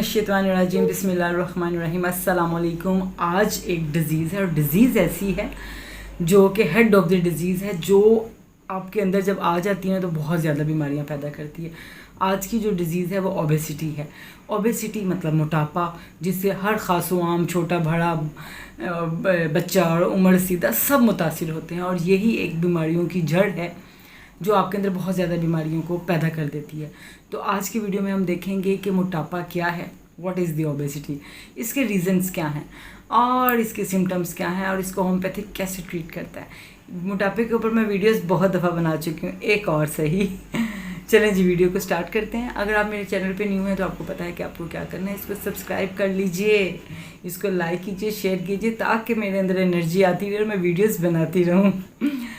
मिनश्शैतानिर्रजीम बिस्मिल्लाहिर्रहमानिर्रहीम अस्सलाम वालेकुम। आज एक डिज़ीज़ है और डिज़ीज़ ऐसी है जो कि हेड ऑफ द डिज़ीज़ है, जो आपके अंदर जब आ जाती हैं तो बहुत ज़्यादा बीमारियां पैदा करती है। आज की जो डिज़ीज़ है वो ओबेसिटी है। ओबेसिटी मतलब मोटापा, जिससे हर ख़ास व आम, छोटा बड़ा, बच्चा और उम्र सीधा सब मुतासिर होते हैं। और यही एक बीमारियों की जड़ है जो आपके अंदर बहुत ज़्यादा बीमारियों को पैदा कर देती है। तो आज की वीडियो में हम देखेंगे कि मोटापा क्या है, व्हाट इज़ द ओबेसिटी, इसके रीज़न्स क्या हैं और इसके सिम्टम्स क्या हैं और इसको होम्योपैथिक कैसे ट्रीट करता है। मोटापे के ऊपर मैं वीडियोस बहुत दफ़ा बना चुकी हूँ, एक और सही। चलें जी, वीडियो को स्टार्ट करते हैं। अगर आप मेरे चैनल पे न्यू हैं तो आपको पता है कि आपको क्या करना है। इसको सब्सक्राइब कर लीजिए, इसको लाइक कीजिए, शेयर कीजिए, ताकि मेरे अंदर एनर्जी आती रहे और मैं वीडियोस बनाती रहूं।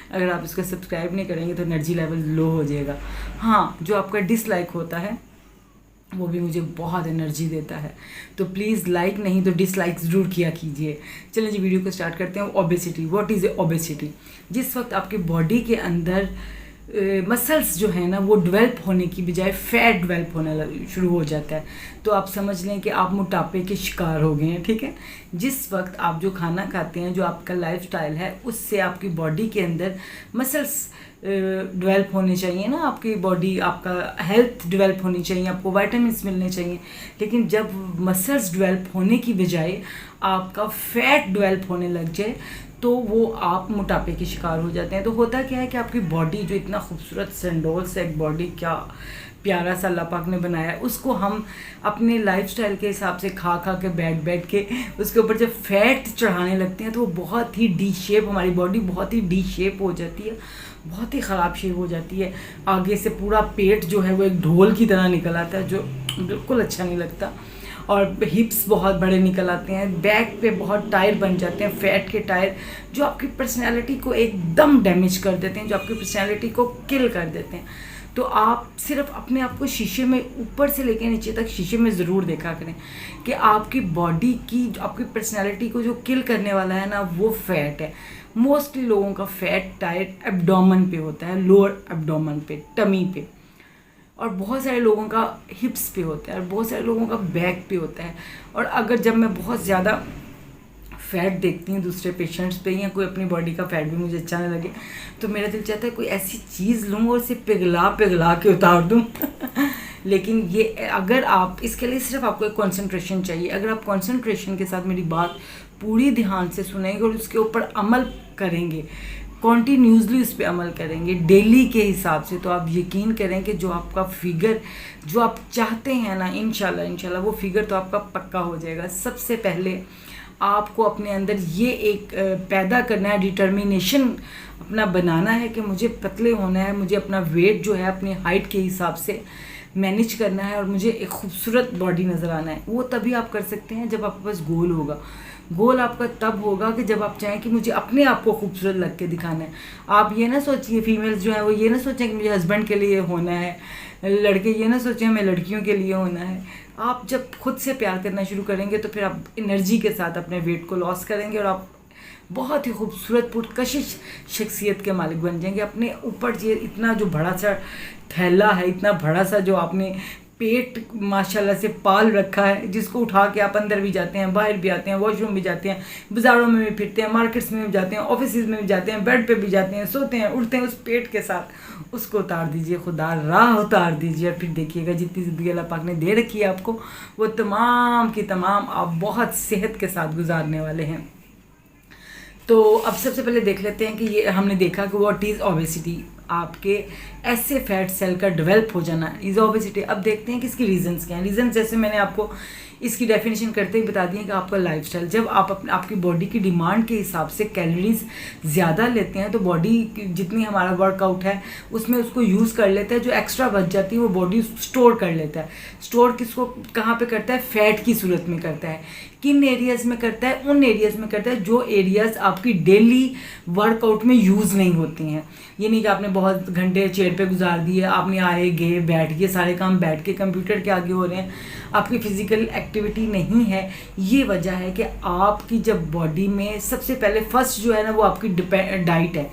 अगर आप इसको सब्सक्राइब नहीं करेंगे तो एनर्जी लेवल लो हो जाएगा। हाँ, जो आपका डिसलाइक होता है वो भी मुझे बहुत एनर्जी देता है, तो प्लीज़ लाइक नहीं तो डिसलाइक ज़रूर किया कीजिए। चलिए जी, वीडियो को स्टार्ट करते हैं। Obesity, what is a obesity? जिस वक्त आपकी बॉडी के अंदर मसल्स जो है ना वो डेवलप होने की बजाय फैट डेवलप होने शुरू हो जाता है, तो आप समझ लें कि आप मोटापे के शिकार हो गए हैं। ठीक है, जिस वक्त आप जो खाना खाते हैं, जो आपका लाइफस्टाइल है, उससे आपकी बॉडी के अंदर मसल्स डेवलप होने चाहिए ना, आपकी बॉडी, आपका हेल्थ डेवलप होनी चाहिए, आपको वाइटामिन मिलने चाहिए। लेकिन जब मसल्स डेवलप होने की बजाय आपका फैट डेवलप होने लग जाए तो वो आप मोटापे के शिकार हो जाते हैं। तो होता क्या है कि आपकी बॉडी जो इतना खूबसूरत संडोल से एक बॉडी, क्या प्यारा सा अल्लाह पाक ने बनाया है, उसको हम अपने लाइफस्टाइल के हिसाब से खा के बैठ के उसके ऊपर जब फैट चढ़ाने लगते हैं तो वो बहुत ही डी शेप, हमारी बॉडी बहुत ही डी शेप हो जाती है, बहुत ही ख़राब शेप हो जाती है। आगे से पूरा पेट जो है वो एक ढोल की तरह निकल आता है, जो बिल्कुल अच्छा नहीं लगता। और हिप्स बहुत बड़े निकल आते हैं, बैक पे बहुत टायर बन जाते हैं, फैट के टायर, जो आपकी पर्सनैलिटी को एकदम डैमेज कर देते हैं, जो आपकी पर्सनैलिटी को किल कर देते हैं। तो आप सिर्फ अपने आप को शीशे में ऊपर से लेकर नीचे तक शीशे में ज़रूर देखा करें कि आपकी बॉडी की, आपकी पर्सनैलिटी को जो किल करने वाला है ना वो फैट है। मोस्टली लोगों का फैट टायर एब्डोमेन पे होता है, लोअर एब्डोमेन पे, टमी पे, और बहुत सारे लोगों का हिप्स पे होता है और बहुत सारे लोगों का बैक पे होता है। और अगर जब मैं बहुत ज़्यादा फैट देखती हूँ दूसरे पेशेंट्स पे या कोई अपनी बॉडी का फैट भी मुझे अच्छा नहीं लगे तो मेरा दिल चाहता है कोई ऐसी चीज़ लूँ और उसे पिघला के उतार दूँ। लेकिन ये, अगर आप, इसके लिए सिर्फ आपको एक कॉन्सेंट्रेशन चाहिए। अगर आप कॉन्सेंट्रेशन के साथ मेरी बात पूरी ध्यान से सुनेंगे और उसके ऊपर अमल करेंगे, कॉन्टीन्यूसली उस पर अमल करेंगे डेली के हिसाब से, तो आप यकीन करें कि जो आपका फिगर जो आप चाहते हैं ना, इंशाल्लाह वो फिगर तो आपका पक्का हो जाएगा। सबसे पहले आपको अपने अंदर ये एक पैदा करना है, डिटर्मिनेशन अपना बनाना है कि मुझे पतले होना है, मुझे अपना वेट जो है अपनी हाइट के हिसाब से मैनेज करना है और मुझे एक खूबसूरत बॉडी नज़र आना है। वो तभी आप कर सकते हैं जब आपके पास गोल होगा। गोल आपका तब होगा कि जब आप चाहें कि मुझे अपने आप को खूबसूरत लग के दिखाना है। आप ये ना सोचिए, फीमेल्स जो हैं वो ये ना सोचें कि मुझे हस्बैंड के लिए होना है, लड़के ये ना सोचें हमें लड़कियों के लिए होना है। आप जब खुद से प्यार करना शुरू करेंगे तो फिर आप एनर्जी के साथ अपने वेट को लॉस करेंगे और आप बहुत ही खूबसूरत पुरकशिश शख्सियत के मालिक बन जाएंगे। अपने ऊपर ये इतना जो बड़ा सा थैला है, इतना बड़ा सा जो आपने पेट माशाल्लाह से पाल रखा है, जिसको उठा के आप अंदर भी जाते हैं, बाहर भी आते हैं, वॉशरूम भी जाते हैं, बाज़ारों में भी फिरते हैं, मार्केट्स में भी जाते हैं, ऑफिस में भी जाते हैं, बेड पे भी जाते हैं, सोते हैं, उठते हैं, उस पेट के साथ उसको उतार दीजिए, खुदा राह उतार दीजिए और फिर देखिएगा जितनी ज़िंदगी अल्लाह पाक ने दे रखी है आपको, वो तमाम की तमाम आप बहुत सेहत के साथ गुजारने वाले हैं। तो अब सबसे पहले देख लेते हैं कि ये हमने देखा कि व्हाट इज़ ओबेसिटी, आपके ऐसे फैट सेल का डेवलप हो जाना इज़ ओबेसिटी। अब देखते हैं कि इसकी रीजंस क्या हैं। रीजंस जैसे मैंने आपको इसकी डेफिनेशन करते ही बता दी कि आपका लाइफस्टाइल, जब आप आपकी बॉडी की डिमांड के हिसाब से कैलोरीज ज़्यादा लेते हैं तो बॉडी जितनी हमारा वर्कआउट है उसमें उसको यूज़ कर लेता है, जो एक्स्ट्रा बच जाती है वो बॉडी स्टोर कर लेता है। स्टोर किसको कहाँ पे करता है? फैट की सूरत में करता है। किन एरियाज़ में करता है? उन एरियाज़ में करता है जो एरियाज़ आपकी डेली वर्कआउट में यूज़ नहीं होती हैं। ये नहीं कि आपने बहुत घंटे चेयर पे गुजार दिए, आपने आए गए बैठ गए, सारे काम बैठ के कंप्यूटर के आगे हो रहे हैं, आपकी फिज़िकल एक्टिविटी नहीं है। ये वजह है कि आपकी जब बॉडी में सबसे पहले फर्स्ट जो है ना वो आपकी डाइट है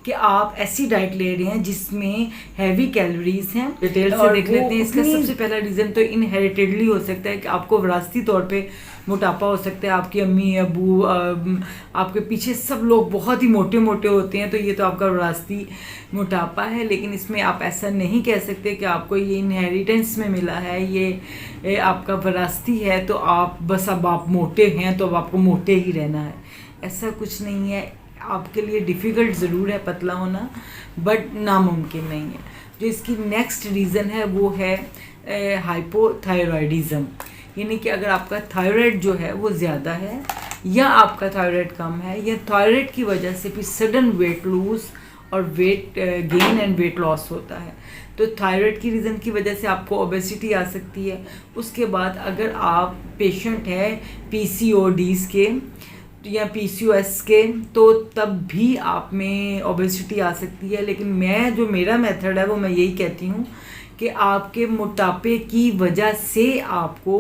कि आप ऐसी डाइट ले रहे हैं जिसमें हैवी कैलोरीज हैं। डिटेल से देख लेते हैं। इसका सबसे पहला रीज़न तो इनहेरिटेडली हो सकता है कि आपको विरासती तौर पे मोटापा हो सकता है। आपकी अम्मी अबू आपके पीछे सब लोग बहुत ही मोटे मोटे होते हैं, तो ये तो आपका विरासती मोटापा है। लेकिन इसमें आप ऐसा नहीं कह सकते कि आपको ये इनहेरिटेंस में मिला है, ये आपका विरासती है तो अब आप मोटे हैं तो अब आपको मोटे ही रहना है। ऐसा कुछ नहीं है। आपके लिए डिफ़िकल्ट ज़रूर है पतला होना, बट नामुमकिन नहीं है। जो इसकी नेक्स्ट रीज़न है वो है हाइपोथायरॉयडिज़म, यानी कि अगर आपका थायराइड जो है वो ज़्यादा है या आपका थायराइड कम है या थायराइड की वजह से भी सडन वेट लूज और weight gain and weight loss होता है, तो थायराइड की रीज़न की वजह से आपको ओबेसिटी आ सकती है। उसके बाद अगर आप पेशेंट है पीसीओडीज़ के या पीसीओएस के, तो तब भी आप में ओबेसिटी आ सकती है। लेकिन मेरा मेथड है वो मैं यही कहती हूँ कि आपके मोटापे की वजह से आपको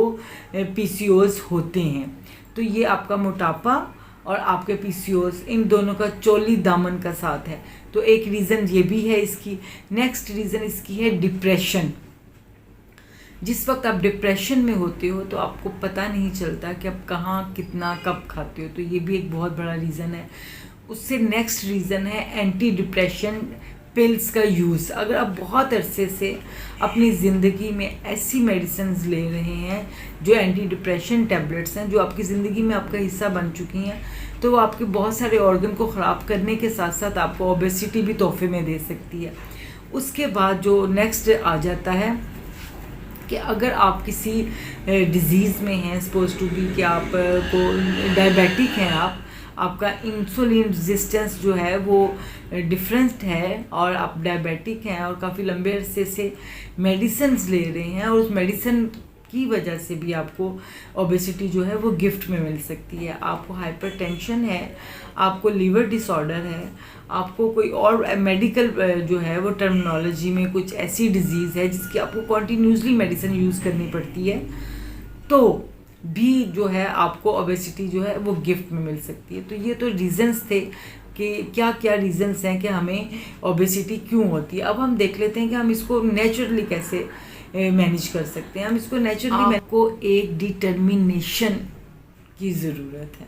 पीसीओएस होते हैं। तो ये आपका मोटापा और आपके पीसीओएस इन दोनों का चोली दामन का साथ है। तो एक रीज़न ये भी है इसकी। नेक्स्ट रीज़न इसकी है डिप्रेशन। जिस वक्त आप डिप्रेशन में होते हो तो आपको पता नहीं चलता कि आप कहाँ कितना कब खाते हो, तो ये भी एक बहुत बड़ा रीज़न है। उससे नेक्स्ट रीज़न है एंटी डिप्रेशन पिल्स का यूज़। अगर आप बहुत अरसे से अपनी ज़िंदगी में ऐसी मेडिसिन्स ले रहे हैं जो एंटी डिप्रेशन टैबलेट्स हैं, जो आपकी ज़िंदगी में आपका हिस्सा बन चुकी हैं, तो वो आपके बहुत सारे ऑर्गन को ख़राब करने के साथ साथ आपको ओबेसिटी भी तोहफे में दे सकती है। उसके बाद जो नेक्स्ट आ जाता है कि अगर आप किसी डिज़ीज़ में हैं, सपोज टू बी कि आप को डायबिटिक हैं, आपका इंसुलिन रेजिस्टेंस जो है वो डिफरेंट है और आप डायबिटिक हैं और काफ़ी लंबे अरसे से मेडिसिन्स ले रहे हैं और उस मेडिसिन की वजह से भी आपको ओबेसिटी जो है वो गिफ्ट में मिल सकती है। आपको हाइपरटेंशन है, आपको लीवर डिसऑर्डर है, आपको कोई और मेडिकल जो है वो टर्मिनोलॉजी में कुछ ऐसी डिजीज़ है जिसकी आपको कॉन्टीन्यूसली मेडिसिन यूज़ करनी पड़ती है, तो भी जो है आपको ओबेसिटी जो है वो गिफ्ट में मिल सकती है। तो ये तो रीज़न्स थे कि क्या क्या रीज़न्स हैं कि हमें ओबेसिटी क्यों होती है। अब हम देख लेते हैं कि हम इसको नेचुरली कैसे मैनेज कर सकते हैं। हम इसको नेचुरली, आपको एक डिटर्मिनेशन की ज़रूरत है,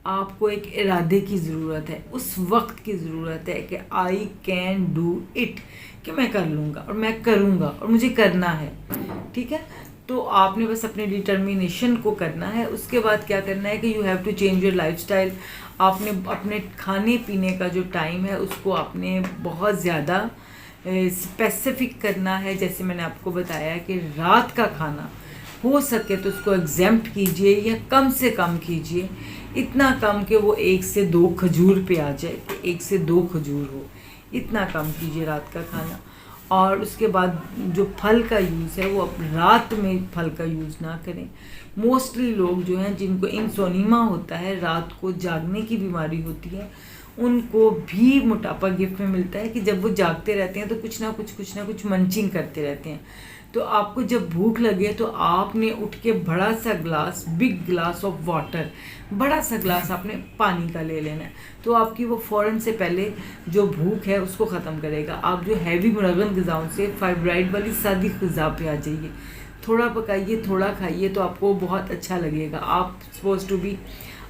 आपको एक इरादे की ज़रूरत है, उस वक्त की ज़रूरत है कि आई कैन डू इट, कि मैं कर लूँगा और मैं करूँगा और मुझे करना है। ठीक है, तो आपने बस अपने डिटर्मिनेशन को करना है। उसके बाद क्या करना है कि you have to change your lifestyle. आपने अपने खाने पीने का जो टाइम है उसको आपने बहुत ज़्यादा स्पेसिफिक करना है। जैसे मैंने आपको बताया कि रात का खाना हो सके तो उसको एग्जेम्प्ट कीजिए या कम से कम कीजिए, इतना कम कि वो 1 से 2 खजूर पे आ जाए, कि 1 से 2 खजूर हो, इतना कम कीजिए रात का खाना। और उसके बाद जो फल का यूज़ है वो अब रात में फल का यूज़ ना करें। मोस्टली लोग जो हैं जिनको इंसोनीमा होता है, रात को जागने की बीमारी होती है, उनको भी मोटापा गिफ्ट में मिलता है कि जब वो जागते रहते हैं तो कुछ ना कुछ मंचिंग करते रहते हैं। तो आपको जब भूख लगे तो आपने उठ के बड़ा सा glass, big glass of water, बड़ा सा ग्लास आपने पानी का ले लेना है, तो आपकी वो फ़ौरन से पहले जो भूख है उसको ख़त्म करेगा। आप जो हैवी मुरगन ग़िज़ाओं से फाइब्राइड वाली सादी ग़िज़ा पे आ जाइए, थोड़ा पकाइए, थोड़ा खाइए, तो आपको बहुत अच्छा लगेगा। आप सपोज टू बी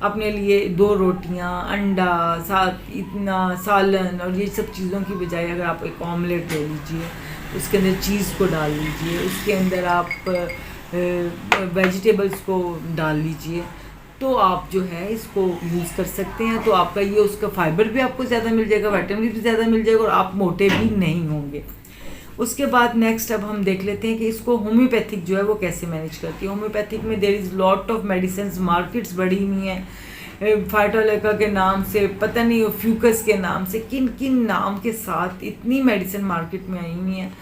अपने लिए 2 रोटियां, अंडा, साथ इतना सालन और ये सब चीज़ों की बजाय अगर आप एक ऑमलेट ले लीजिए, उसके अंदर चीज़ को डाल लीजिए, उसके अंदर आप वेजिटेबल्स को डाल लीजिए, तो आप जो है इसको यूज़ कर सकते हैं। तो आपका ये उसका फाइबर भी आपको ज़्यादा मिल जाएगा, विटामिन भी ज़्यादा मिल जाएगा और आप मोटे भी नहीं होंगे। उसके बाद नेक्स्ट अब हम देख लेते हैं कि इसको होम्योपैथिक जो है वो कैसे मैनेज करती है। होम्योपैथिक में there is lot of medicine, markets बड़ी हुई हैं, फाइटोलेका के नाम से, पता नहीं फ्यूकस के नाम से, किन किन नाम के साथ इतनी मेडिसिन मार्केट में आई हुई हैं।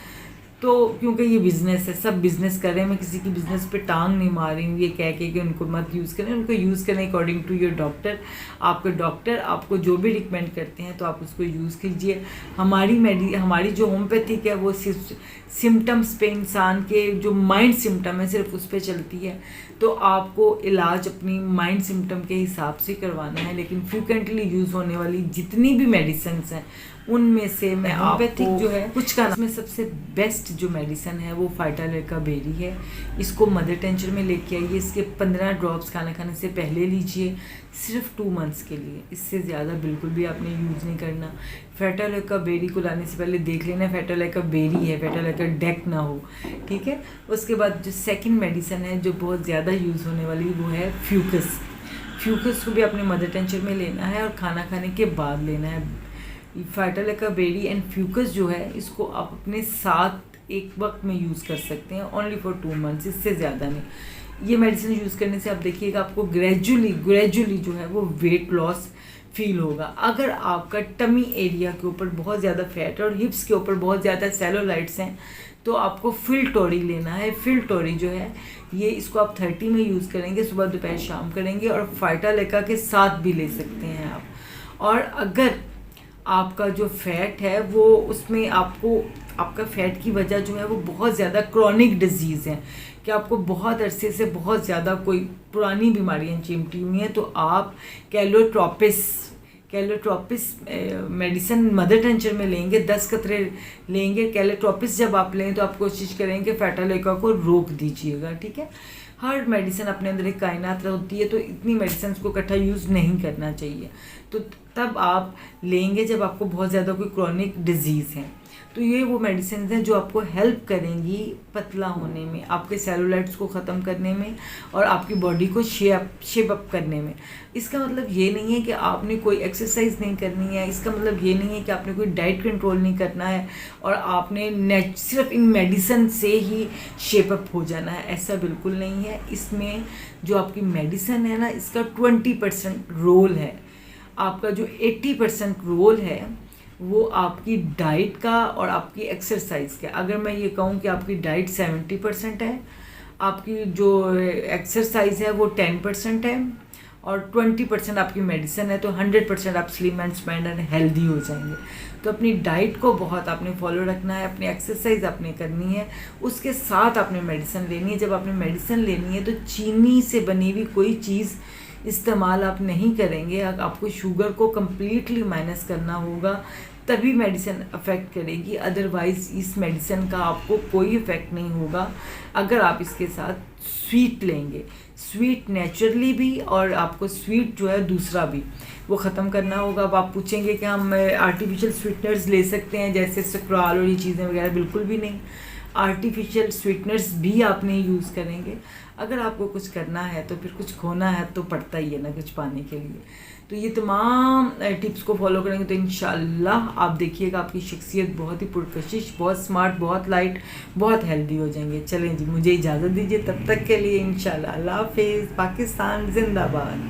तो क्योंकि ये बिज़नेस है, सब बिज़नेस कर रहे हैं, मैं किसी की बिज़नेस पे टांग नहीं मार रही हूँ ये कह के कि उनको मत यूज़ करें, उनको यूज़ करें अकॉर्डिंग टू योर डॉक्टर। आपके डॉक्टर आपको जो भी रिकमेंड करते हैं तो आप उसको यूज़ कीजिए। हमारी जो होम्योपैथिक है वो सिर्फ सिम्टम्स पे, इंसान के जो माइंड सिम्टम है सिर्फ उस पे चलती है। तो आपको इलाज अपनी माइंड सिम्टम के हिसाब से करवाना है। लेकिन फ्रिक्वेंटली यूज़ होने वाली जितनी भी मेडिसिन हैं उनमें से मैं होम्योपैथिक जो है कुछ का इसमें सबसे बेस्ट जो मेडिसिन है वो फाइटालेका बेरी है। इसको मदर टेंचर में लेके आइए। इसके 15 ड्रॉप्स खाना खाने से पहले लीजिए, सिर्फ 2 मंथ्स के लिए, इससे ज़्यादा बिल्कुल भी आपने यूज़ नहीं करना। फाइटालेका बेरी को लाने से पहले देख लेना फाइटालेका बेरी है, फाइटालेका डेक ना हो, ठीक है। उसके बाद जो सेकंड मेडिसिन है जो बहुत ज़्यादा यूज़ होने वाली वो है फ्यूकस। फ्यूकस को भी अपने मदर टेंचर में लेना है और खाना खाने के बाद लेना है। फाइटालेका बेरी एंड फ्यूकस जो है इसको आप अपने साथ एक वक्त में यूज़ कर सकते हैं, ओनली फॉर 2 मंथ्स, इससे ज़्यादा नहीं। ये मेडिसिन यूज़ करने से आप देखिएगा आपको ग्रेजुअली जो है वो वेट लॉस फील होगा। अगर आपका टमी एरिया के ऊपर बहुत ज़्यादा फैट और हिप्स के ऊपर बहुत ज़्यादा सेलुलाइट्स हैं तो आपको फिलटोरी लेना है। फिलटोरी जो है ये इसको आप 30 में यूज़ करेंगे, सुबह दोपहर शाम करेंगे, और फाइटालेका के साथ भी ले सकते हैं आप। और अगर आपका जो फैट है वो उसमें आपका फैट की वजह जो है वो बहुत ज़्यादा क्रॉनिक डिजीज़ है कि आपको बहुत अरसे से बहुत ज़्यादा कोई पुरानी बीमारियाँ चिमटी हुई हैं, तो आप कैलोट्रोपिस मेडिसिन मदर टेंचर में लेंगे, 10 कतरे लेंगे। कैलोट्रोपिस जब आप लें तो आप कोशिश करेंगे फाइटालेका को रोक दीजिएगा, ठीक है। हर मेडिसिन अपने अंदर एक कायनात होती है, तो इतनी मेडिसिन को इकट्ठा यूज़ नहीं करना चाहिए। तो तब आप लेंगे जब आपको बहुत ज़्यादा कोई क्रॉनिक डिजीज़ है। तो ये वो मेडिसिन हैं जो आपको हेल्प करेंगी पतला होने में, आपके सेलुलाइट्स को ख़त्म करने में और आपकी बॉडी को शेप अप करने में। इसका मतलब ये नहीं है कि आपने कोई एक्सरसाइज नहीं करनी है, इसका मतलब ये नहीं है कि आपने कोई डाइट कंट्रोल नहीं करना है और आपने सिर्फ इन मेडिसिन से ही शेप अप हो जाना है, ऐसा बिल्कुल नहीं है। इसमें जो आपकी मेडिसिन है ना, इसका 20% रोल है। आपका जो 80% रोल है वो आपकी डाइट का और आपकी एक्सरसाइज का। अगर मैं ये कहूँ कि आपकी डाइट 70% है, आपकी जो एक्सरसाइज है वो 10% है और 20% आपकी मेडिसिन है, तो 100% आप स्लिम एंड स्मैड एंड हेल्दी हो जाएंगे। तो अपनी डाइट को बहुत आपने फॉलो रखना है, अपनी एक्सरसाइज आपने करनी है, उसके साथ आपने मेडिसिन लेनी है। जब आपने मेडिसिन लेनी है तो चीनी से बनी हुई कोई चीज़ इस्तेमाल आप नहीं करेंगे। आपको शुगर को कम्प्लीटली माइनस करना होगा, तभी मेडिसिन अफेक्ट करेगी, अदरवाइज़ इस मेडिसिन का आपको कोई इफ़ेक्ट नहीं होगा। अगर आप इसके साथ स्वीट लेंगे, स्वीट नेचुरली भी और आपको स्वीट जो है दूसरा भी वो ख़त्म करना होगा। अब आप पूछेंगे कि हम आर्टिफिशियल स्वीटनर्स ले सकते हैं जैसे सक्राल और ये चीज़ें वगैरह, बिल्कुल भी नहीं। आर्टिफिशियल स्वीटनर्स भी आप नहीं यूज़ करेंगे। अगर आपको कुछ करना है तो फिर कुछ खोना है तो पड़ता ही है ना कुछ पाने के लिए। तो ये तमाम टिप्स को फॉलो करेंगे तो इंशाल्लाह आप देखिएगा आपकी शख्सियत बहुत ही पुरकशिश, बहुत स्मार्ट, बहुत लाइट, बहुत हेल्दी हो जाएंगे। चलें जी, मुझे इजाज़त दीजिए, तब तक के लिए इंशाल्लाह। अल्लाह हाफिज़। पाकिस्तान जिंदाबाद।